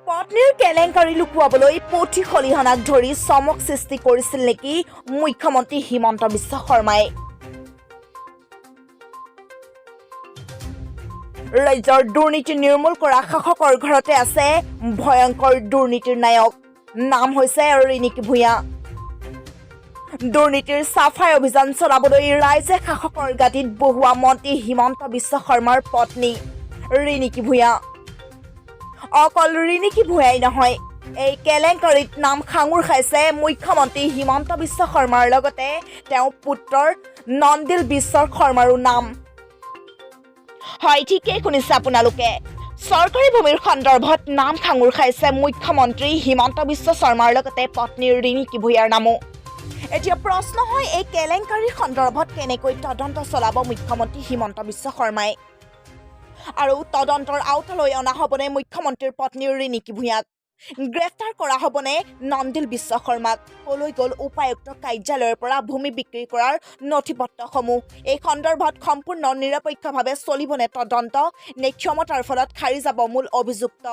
পত্নীৰ কেলেংকাৰী লুকুৱাবলৈ পুথি খলিহনাক ধৰি চমক সৃষ্টি কৰিছিল নেকি মুখ্যমন্ত্ৰী হিমন্ত বিশ্ব শৰ্মাই। ৰাজ্যৰ দুৰ্নীতি নিৰ্মূল কৰা শাসকৰ ঘৰতে আছে ভয়ংকৰ দুৰ্নীতিৰ নায়ক, নাম হৈছে ৰিণিকী ভূঞা। দুৰ্নীতিৰ চাফাই অভিযান চলাবলৈ ৰাইজে শাসকৰ গাদীত বহুৱা মন্ত্ৰী হিমন্ত বিশ্ব শৰ্মাৰ পত্নী ৰিণিকী ভূঞা। অকল ৰিণিকী ভূঞাই নহয়, এই কেলেংকাৰীত নাম সাঙুৰ খাইছে মুখ্যমন্ত্ৰী হিমন্ত বিশ্ব শৰ্মাৰ লগতে তেওঁৰ পুত্ৰৰ নন্দিল বিশ্ব শৰ্মাৰো নাম। হয়, ঠিকেই শুনিছে আপোনালোকে, চৰকাৰী ভূমিৰ সন্দৰ্ভত নাম সাঙুৰ খাইছে মুখ্যমন্ত্ৰী হিমন্ত বিশ্ব শৰ্মাৰ লগতে পত্নী ৰিণিকী ভূঞাৰ নামো। এতিয়া প্ৰশ্ন হয়, এই কেলেংকাৰীৰ সন্দৰ্ভত কেনেকৈ তদন্ত চলাব মুখ্যমন্ত্ৰী হিমন্ত বিশ্ব শৰ্মাই, আৰু তদন্তৰ আওতালৈ অনা হ'বনে মুখ্যমন্ত্ৰীৰ পত্নী ৰিণিকী ভূঞাক? গ্ৰেপ্তাৰ কৰা হ'বনে নন্দিল বিশ্ব শৰ্মাক? কলৈ গ'ল উপায়ুক্ত কাৰ্যালয়ৰ পৰা ভূমি বিক্ৰী কৰাৰ নথিপত্ৰসমূহ? এই সন্দৰ্ভত সম্পূৰ্ণ নিৰপেক্ষভাৱে চলিবনে তদন্ত, নে ক্ষমতাৰ ফলত খাৰি যাব মূল অভিযুক্ত?